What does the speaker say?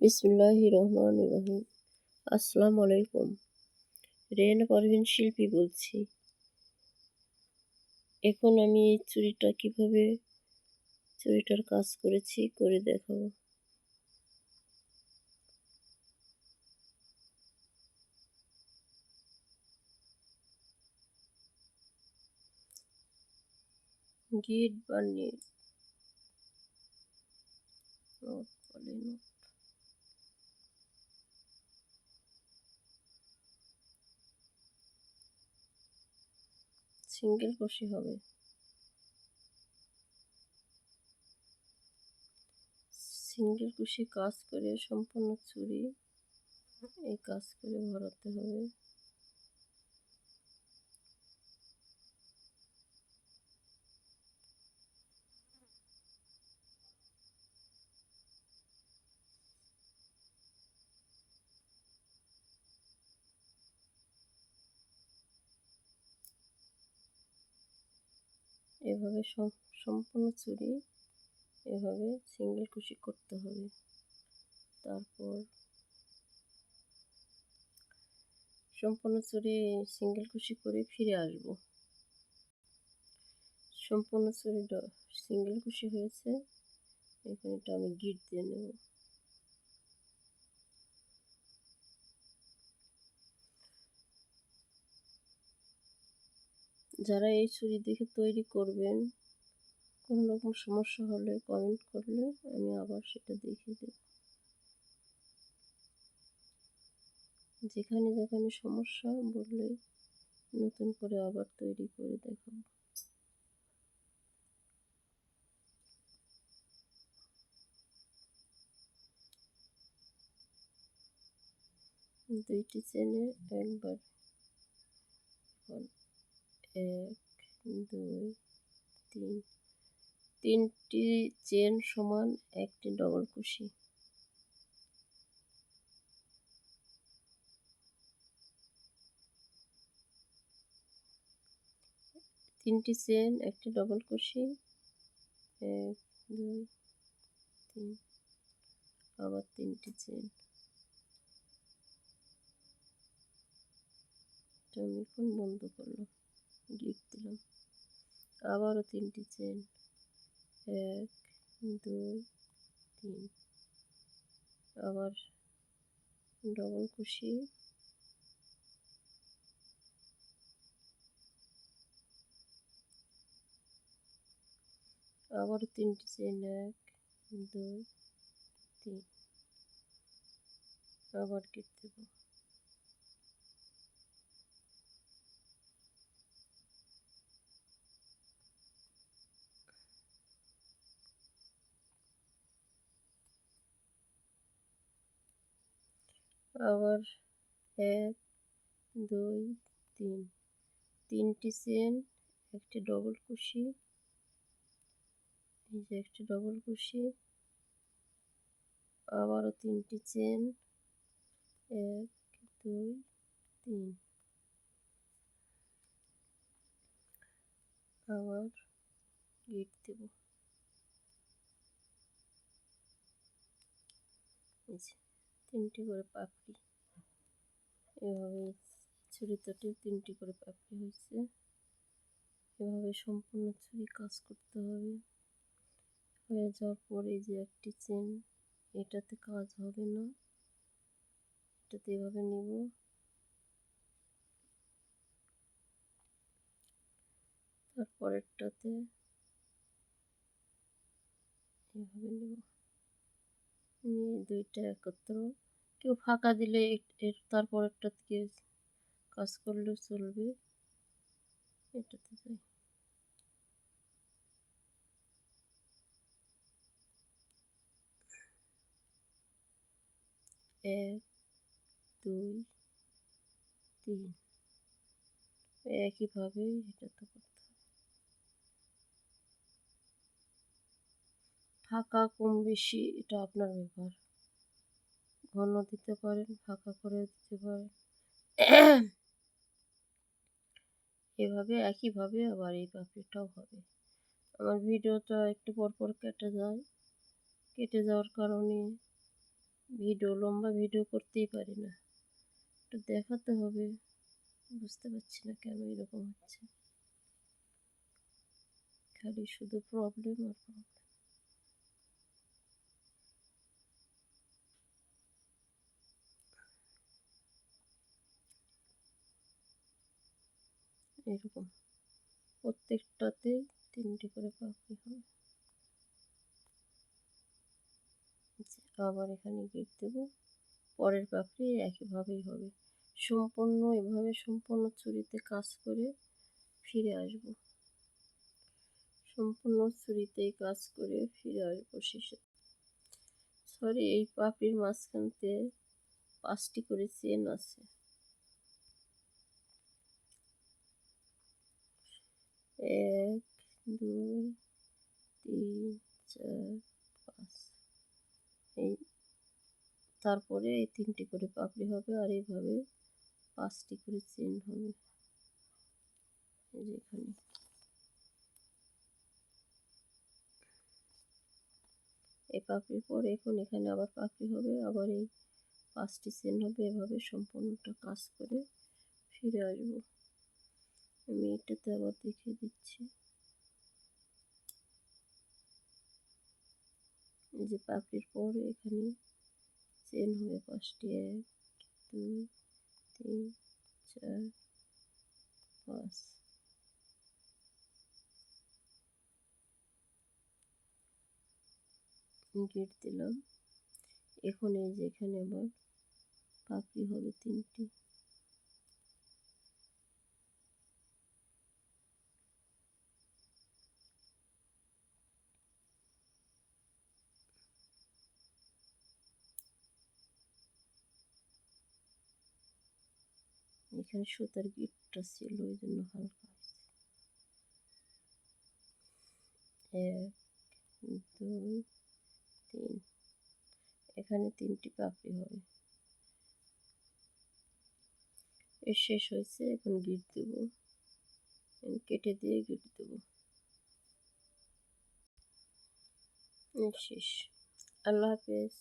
বিসমিল্লাহির রহমানির রহিম। আসসালামু আলাইকুম। রেহানা পারভীন শিল্পী বলছি। এখন আমি এই চুড়িটার কাজ করেছি, করে দেখাবো। গিট বানিয়ে সিঙ্গেল ক্রোশে হবে। সিঙ্গেল ক্রোশে কাজ করে সম্পূর্ণ চুড়ি এই কাজ করে ভরাতে হবে। এভাবে সম্পূর্ণ চুড়ি এভাবে সিঙ্গেল ক্রোশে করতে হবে। তারপর সম্পূর্ণ চুড়ি সিঙ্গেল ক্রোশে করে ফিরে আসবো। সম্পূর্ণ চুড়িটা সিঙ্গেল ক্রোশে হয়েছে। এখন এটা আমি গিট দিয়ে নেব। যারা এই চুড়ি দেখে তৈরি করবেন, কোনো রকম সমস্যা হলে কমেন্ট করলে আমি আবার সেটা দেখিয়ে দেব। যেখানে যেখানে সমস্যা বললে নতুন করে আবার তৈরি করে দেখাবো। দুইটি চেনে একবার 1 2 3 তিনটি চেন সমান একটি ডবল কুশি। তিনটি চেন একটি ডবল কুশি 1 2 3 আবার তিনটি চেন। আমি এখন বন্ধ করলাম, গিট দিলাম, আবারও তিনটি চেন 1 2 3 আবার ডবল কুশি আবার তিনটি চেন 1 2 3 আবার গিট দেব। আবার 1 2 3 তিনটি চেন একটি ডবল কুশি, এই যে একটি ডবল কুশি, আবারও তিনটি চেন 1 2 3 আবার গিট দেব। এই যে তিনটি করে পাপড়ি, এভাবে চুড়িটাতে তিনটি করে পাপড়ি হয়েছে। এভাবে সম্পূর্ণ চুড়ি কাজ করতে হবে। হয়ে যাওয়ার পরে যে একটি চেন, এটাতে কাজ হবে না, এটাতে এভাবে নিব, তারপরেরটাতে এভাবে নিব, নিয়ে দুইটা একত্র, কেউ ফাঁকা দিলে এর তারপরেরটা থেকে কাজ করলেও চলবে। এটাতে যাই 1 2 3 একইভাবে এটাতে করতে হবে। ফাঁকা কম বেশি এটা আপনার ব্যাপার, ঘন দিতে পারেন, ফাঁকা করে দিতে পারেন। এভাবে একইভাবে আবার এই পাপড়িটাও হবে। আমার ভিডিওটা একটু পর পর কেটে যায়, কেটে যাওয়ার কারণে লম্বা ভিডিও করতেই পারি না, একটু দেখাতে হবে। বুঝতে পারছি না কেন এরকম হচ্ছে, খালি শুধু প্রবলেম আর প্রবলেম। এরকম প্রত্যেকটাতেই 3টে করে পাপড়ি হবে। আবার এখানে গিট দেবো, পরের পাপড়ি একইভাবেই হবে। সম্পূর্ণ চুড়িতে কাজ করে ফিরে আসবো, সম্পূর্ণ চুড়িতেই কাজ করে ফিরে আসবো শেষে। সরি, এই পাপড়ির মাঝখানতে 5টি করে চেন আছে। 1 2 3 4 5, এই তারপরে এই 3টি করে পাপড়ি হবে, আর এইভাবে 5টি করে চেন হবে। এই যেখানে এই পাপড়ির পরে এখন এখানে আবার পাপড়ি হবে, আবার এই 5টি চেন হবে, এভাবে সম্পূর্ণটা কাজ করে ফিরে আসবো। আমি এটাতে আবার দেখিয়ে দিচ্ছি। এই যে পাপড়ির পরে এখানে চেন হবে 5টি, 1 2 3 4 5। গিট দিলাম। এখন এই যে এখানে আবার পাপড়ি হবে 3টি। এখানে সুতার গিটটা ছিল, ওই জন্য হালকা। 1 2 3, এখানে 3টি পাপড়ি হবে। এর শেষ হয়েছে, এখন গিট দেব, কেটে দিয়ে গিট দেব। শেষ। আল্লাহ হাফেজ।